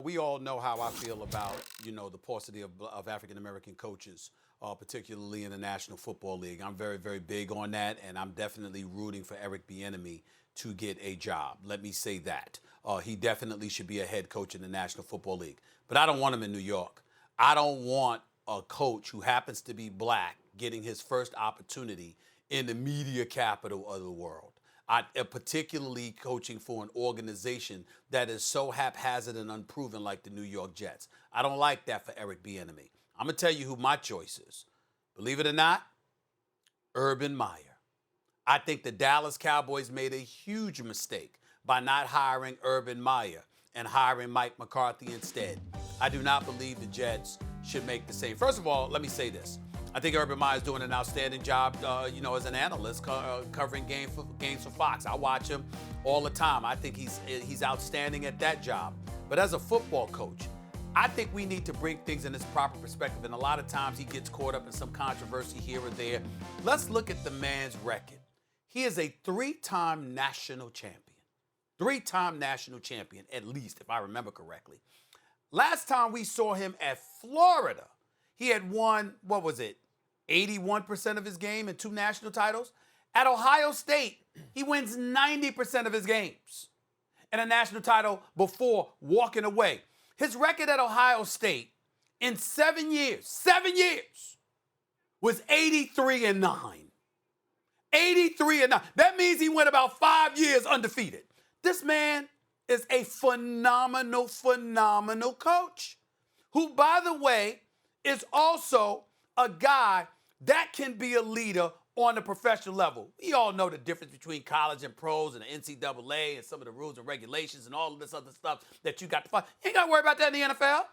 We all know how I feel about, the paucity of African-American coaches, particularly in the National Football League. I'm very, very big on that, and I'm definitely rooting for Eric Bieniemy to get a job. Let me say that. He definitely should be a head coach in the National Football League. But I don't want him in New York. I don't want a coach who happens to be black getting his first opportunity in the media capital of the world. Particularly coaching for an organization that is so haphazard and unproven like the New York Jets. I don't like that for Eric Bieniemy. I'm going to tell you who my choice is. Believe it or not, Urban Meyer. I think the Dallas Cowboys made a huge mistake by not hiring Urban Meyer and hiring Mike McCarthy instead. I do not believe the Jets should make the same. First of all, let me say this. I think Urban Meyer is doing an outstanding job, as an analyst covering games for Fox. I watch him all the time. I think he's outstanding at that job. But as a football coach, I think we need to bring things in its proper perspective. And a lot of times he gets caught up in some controversy here or there. Let's look at the man's record. He is a three-time national champion. Three-time national champion, at least, if I remember correctly. Last time we saw him at Florida, he had won, 81% of his game and 2 national titles? At Ohio State, he wins 90% of his games and a national title before walking away. His record at Ohio State in 7 years, was 83-9. 83-9. That means he went about 5 years undefeated. This man is a phenomenal coach who, by the way, is also a guy that can be a leader on the professional level. We all know the difference between college and pros and the NCAA and some of the rules and regulations and all of this other stuff that you got to find. You ain't got to worry about that in the NFL.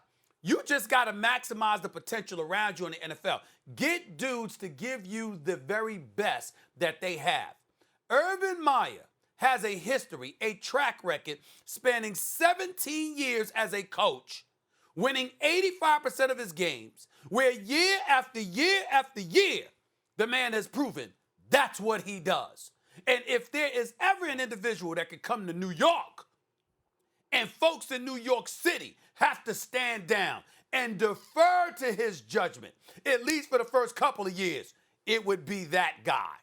You just got to maximize the potential around you in the NFL. Get dudes to give you the very best that they have. Urban Meyer has a history, a track record spanning 17 years as a coach, winning 85% of his games, where year after year after year, the man has proven that's what he does. And if there is ever an individual that could come to New York and folks in New York City have to stand down and defer to his judgment, at least for the first couple of years, it would be that guy.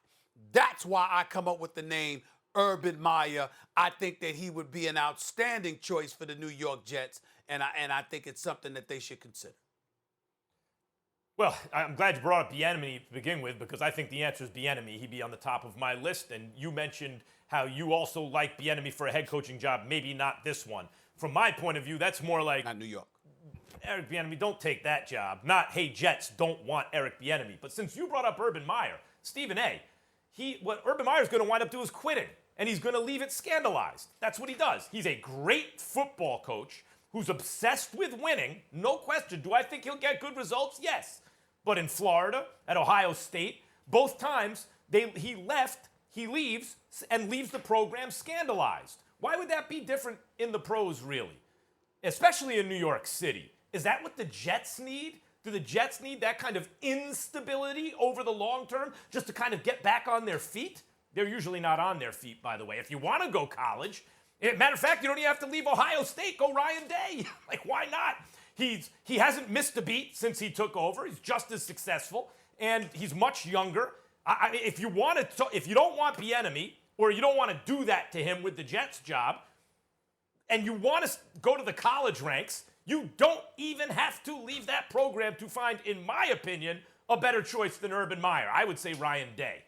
That's why I come up with the name Urban Meyer. I think that he would be an outstanding choice for the New York Jets, and I think it's something that they should consider. Well, I'm glad you brought up Bieniemy to begin with, because I think the answer is Bieniemy. He'd be on the top of my list. And you mentioned how you also like Bieniemy for a head coaching job, maybe not this one. From my point of view, that's more like... Not New York. Eric Bieniemy, don't take that job. Not, hey, Jets don't want Eric Bieniemy. But since you brought up Urban Meyer, Stephen A., what Urban Meyer's going to wind up doing is quitting. And he's going to leave it scandalized. That's what he does. He's a great football coach who's obsessed with winning. No question. Do I think he'll get good results? Yes. But in Florida, at Ohio State, both times he leaves and leaves the program scandalized. Why would that be different in the pros, really? Especially in New York City. Is that what the Jets need? Do the Jets need that kind of instability over the long term just to kind of get back on their feet? They're usually not on their feet, by the way. If you want to go college, matter of fact, you don't even have to leave Ohio State. Go Ryan Day. Why not? He hasn't missed a beat since he took over. He's just as successful, and he's much younger. If you don't want Bieniemy, or you don't want to do that to him with the Jets job, and you want to go to the college ranks, you don't even have to leave that program to find, in my opinion, a better choice than Urban Meyer. I would say Ryan Day.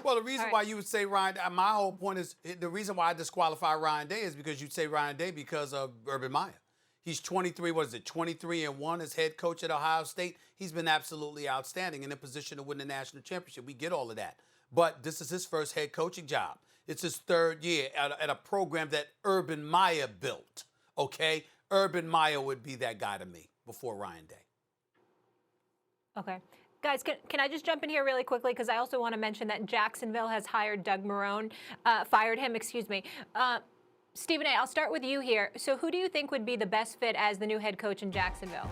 Well, the reason why you would say Ryan, my whole point is, the reason why I disqualify Ryan Day is because you'd say Ryan Day because of Urban Meyer. He's 23-1 as head coach at Ohio State. He's been absolutely outstanding in a position to win the national championship. We get all of that. But this is his first head coaching job. It's his third year at a program that Urban Meyer built, okay? Urban Meyer would be that guy to me before Ryan Day. Okay. Guys, can I just jump in here really quickly? Because I also want to mention that Jacksonville has hired Doug Marrone, fired him, excuse me. Stephen A., I'll start with you here. So who do you think would be the best fit as the new head coach in Jacksonville?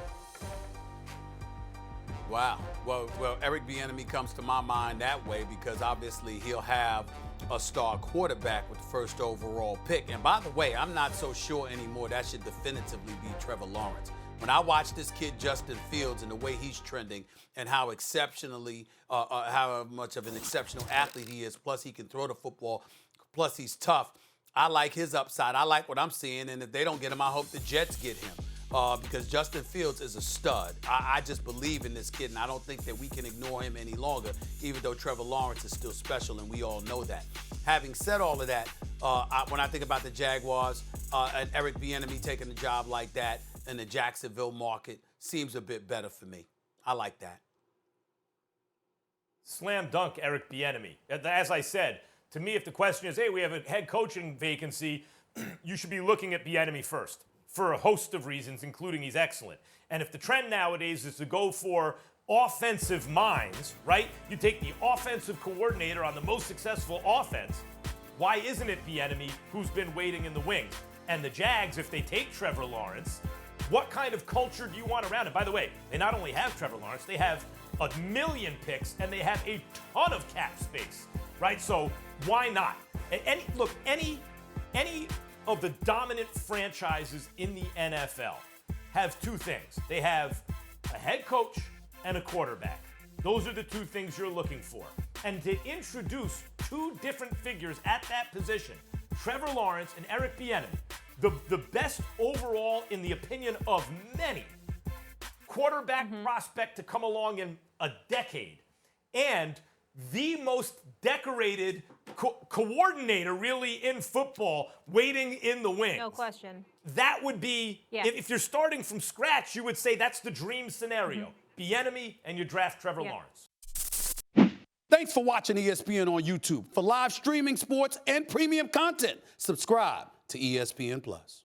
Wow. Well, Eric Bieniemy comes to my mind that way because obviously he'll have a star quarterback with the first overall pick. And by the way, I'm not so sure anymore that should definitively be Trevor Lawrence. When I watch this kid, Justin Fields, and the way he's trending and how how much of an exceptional athlete he is, plus he can throw the football, plus he's tough, I like his upside. I like what I'm seeing, and if they don't get him, I hope the Jets get him. Because Justin Fields is a stud. I just believe in this kid, and I don't think that we can ignore him any longer, even though Trevor Lawrence is still special, and we all know that. Having said all of that, when I think about the Jaguars and Eric Bieniemy taking a job like that in the Jacksonville market, seems a bit better for me. I like that. Slam dunk Eric Bieniemy. As I said, to me, if the question is, hey, we have a head coaching vacancy, you should be looking at Bieniemy first, for a host of reasons, including he's excellent. And if the trend nowadays is to go for offensive minds, right? You take the offensive coordinator on the most successful offense. Why isn't it Bieniemy who's been waiting in the wings? And the Jags, if they take Trevor Lawrence, what kind of culture do you want around it? By the way, they not only have Trevor Lawrence, they have 1 million picks and they have a ton of cap space, right? So why not? Any of the dominant franchises in the NFL have two things. They have a head coach and a quarterback. Those are the two things you're looking for. And to introduce two different figures at that position, Trevor Lawrence and Eric Bieniemy, the best overall, in the opinion of many, quarterback prospect to come along in a decade, and the most decorated coordinator really in football waiting in the wings. No question. That would be, if you're starting from scratch, you would say that's the dream scenario. Bieniemy, and you draft Trevor Lawrence. Thanks for watching ESPN on YouTube. For live streaming, sports, and premium content, subscribe to ESPN+.